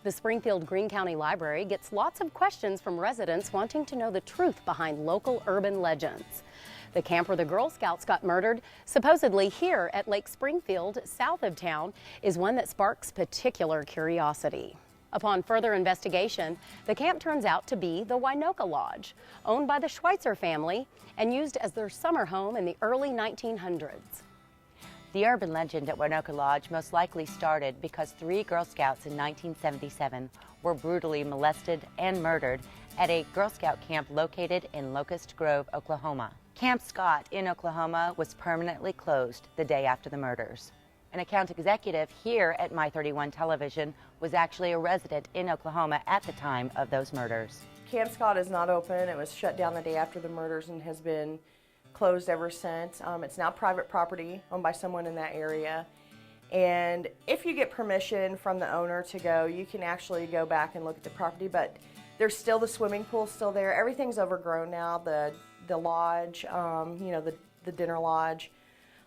The Springfield Greene County Library gets lots of questions from residents wanting to know the truth behind local urban legends. The camp where the Girl Scouts got murdered, supposedly here at Lake Springfield, south of town, is one that sparks particular curiosity. Upon further investigation, the camp turns out to be the Winoka Lodge, owned by the Schweitzer family and used as their summer home in the early 1900s. The urban legend at Winoka Lodge most likely started because 3 Girl Scouts in 1977 were brutally molested and murdered at a Girl Scout camp located in Locust Grove, Oklahoma. Camp Scott in Oklahoma was permanently closed the day after the murders. An account executive here at My 31 Television was actually a resident in Oklahoma at the time of those murders. Camp Scott is not open. It was shut down the day after the murders and has been closed ever since. It's now private property owned by someone in that area. And if you get permission from the owner to go, you can actually go back and look at the property, but there's still the swimming pool still there. Everything's overgrown now. The lodge, the dinner lodge.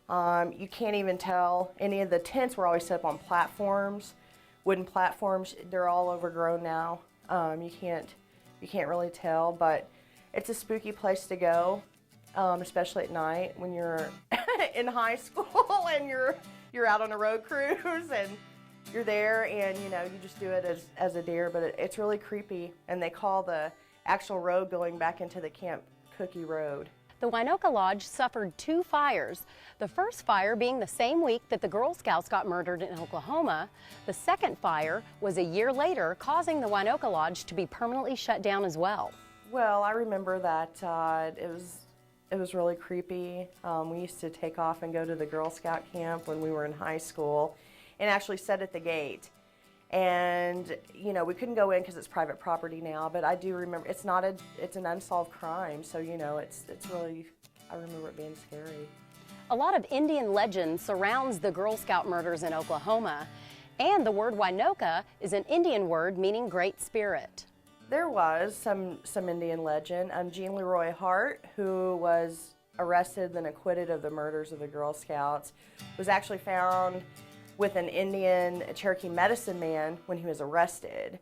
You can't even tell. Any of the tents were always set up on platforms, wooden platforms. They're all overgrown now. You can't really tell, but it's a spooky place to go, especially at night when you're in high school and you're out on a road cruise and you're there and you just do it as a dare, but it's really creepy. And they call the actual road going back into the camp Cookie Road. The Winoka Lodge suffered 2 fires, the first fire being the same week that the Girl Scouts got murdered in Oklahoma. The second fire was a year later, causing the Winoka Lodge to be permanently shut down as well. Well, I remember that it was really creepy. We used to take off and go to the Girl Scout camp when we were in high school and actually sit at the gate. And we couldn't go in because it's private property now, but I do remember it's an unsolved crime, so it's really, I remember it being scary. A lot of Indian legend surrounds the Girl Scout murders in Oklahoma, and the word Winoka is an Indian word meaning great spirit. There was some Indian legend. Jean Leroy Hart, who was arrested and acquitted of the murders of the Girl Scouts, was actually found with an Indian Cherokee medicine man when he was arrested.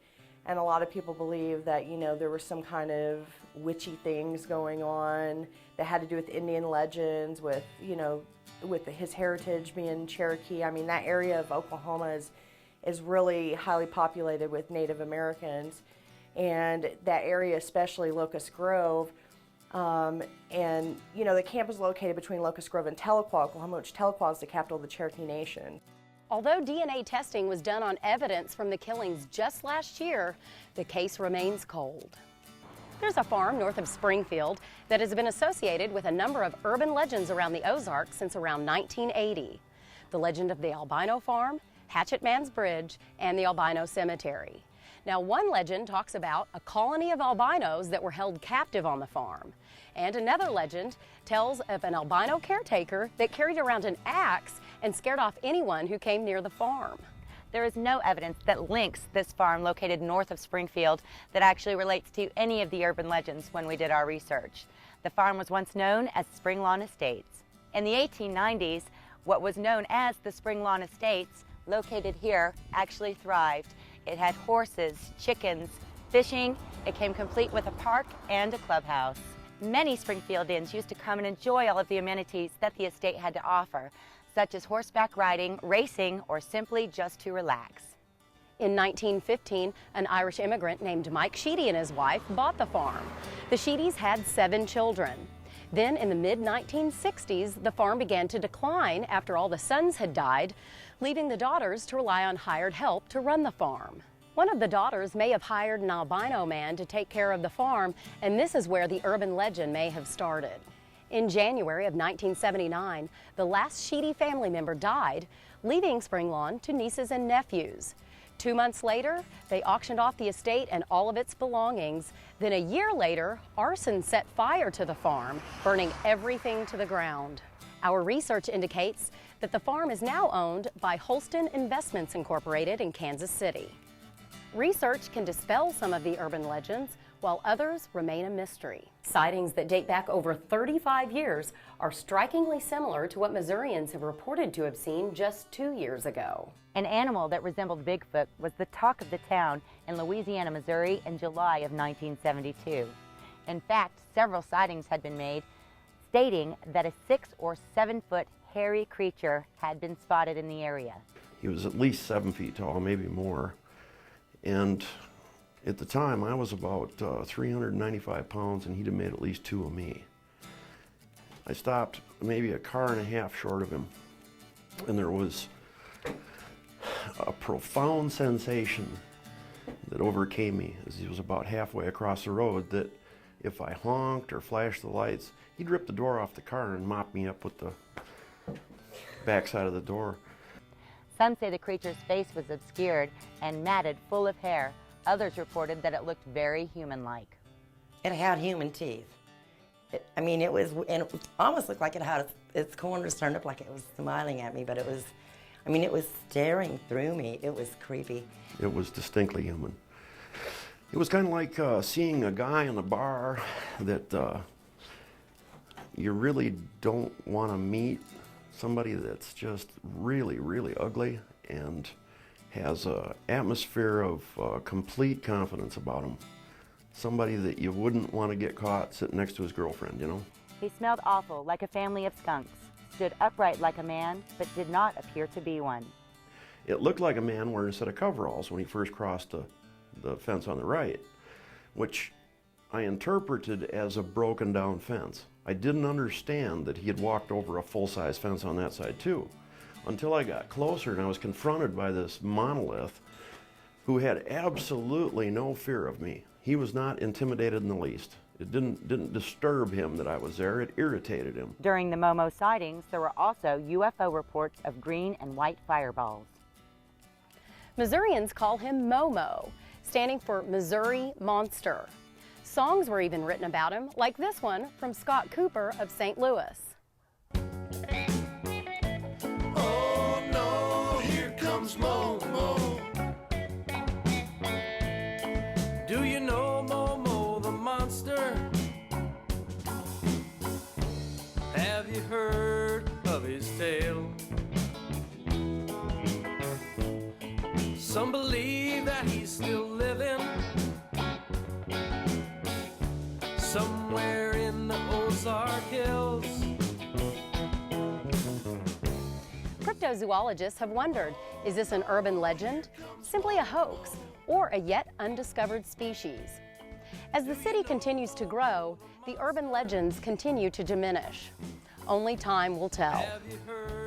And a lot of people believe that, there were some kind of witchy things going on that had to do with Indian legends, with his heritage being Cherokee. I mean, that area of Oklahoma is really highly populated with Native Americans. And that area, especially Locust Grove, the camp is located between Locust Grove and Tahlequah, Oklahoma, which Tahlequah is the capital of the Cherokee Nation. Although DNA testing was done on evidence from the killings just last year, the case remains cold. There's a farm north of Springfield that has been associated with a number of urban legends around the Ozark since around 1980. The legend of the Albino Farm, Hatchet Man's Bridge, and the Albino Cemetery. Now, one legend talks about a colony of albinos that were held captive on the farm. And another legend tells of an albino caretaker that carried around an axe and scared off anyone who came near the farm. There is no evidence that links this farm located north of Springfield that actually relates to any of the urban legends when we did our research. The farm was once known as Spring Lawn Estates. In the 1890s, what was known as the Spring Lawn Estates, located here, actually thrived. It had horses, chickens, fishing. It came complete with a park and a clubhouse. Many Springfieldians used to come and enjoy all of the amenities that the estate had to offer, such as horseback riding, racing, or simply just to relax. In 1915, an Irish immigrant named Mike Sheedy and his wife bought the farm. The Sheedys had 7 children. Then in the mid-1960s, the farm began to decline after all the sons had died, leaving the daughters to rely on hired help to run the farm. One of the daughters may have hired an albino man to take care of the farm, and this is where the urban legend may have started. In January of 1979, the last Sheedy family member died, leaving Spring Lawn to nieces and nephews. 2 months later, they auctioned off the estate and all of its belongings. Then a year later, arson set fire to the farm, burning everything to the ground. Our research indicates that the farm is now owned by Holston Investments Incorporated in Kansas City. Research can dispel some of the urban legends, while others remain a mystery. Sightings that date back over 35 years are strikingly similar to what Missourians have reported to have seen just 2 years ago. An animal that resembled Bigfoot was the talk of the town in Louisiana, Missouri in July of 1972. In fact, several sightings had been made stating that a 6 or 7 foot hairy creature had been spotted in the area. He was at least 7 feet tall, maybe more. And at the time, I was about 395 pounds, and he'd have made at least 2 of me. I stopped maybe a car and a half short of him, and there was a profound sensation that overcame me as he was about halfway across the road that if I honked or flashed the lights, he'd rip the door off the car and mop me up with the backside of the door. Some say the creature's face was obscured and matted full of hair. Others reported that it looked very human-like. It had human teeth. It was almost looked like it had its corners turned up like it was smiling at me, but it was staring through me. It was creepy. It was distinctly human. It was kind of like seeing a guy in a bar that you really don't want to meet, somebody that's just really, really ugly and has an atmosphere of complete confidence about him. Somebody that you wouldn't want to get caught sitting next to his girlfriend, you know? He smelled awful, like a family of skunks, stood upright like a man, but did not appear to be one. It looked like a man wearing a set of coveralls when he first crossed the fence on the right, which I interpreted as a broken down fence. I didn't understand that he had walked over a full-size fence on that side too, until I got closer and I was confronted by this monolith who had absolutely no fear of me. He was not intimidated in the least. It didn't disturb him that I was there, it irritated him. During the Momo sightings, there were also UFO reports of green and white fireballs. Missourians call him Momo, standing for Missouri Monster. Songs were even written about him, like this one from Scott Cooper of St. Louis. Oh no, here comes Momo. Do you know Momo the monster? Have you heard of his tale? Some believe that he's still living somewhere in the Ozark hills. Cryptozoologists have wondered, is this an urban legend, simply a hoax, or a yet undiscovered species? As the city continues to grow, the urban legends continue to diminish. Only time will tell. Have you heard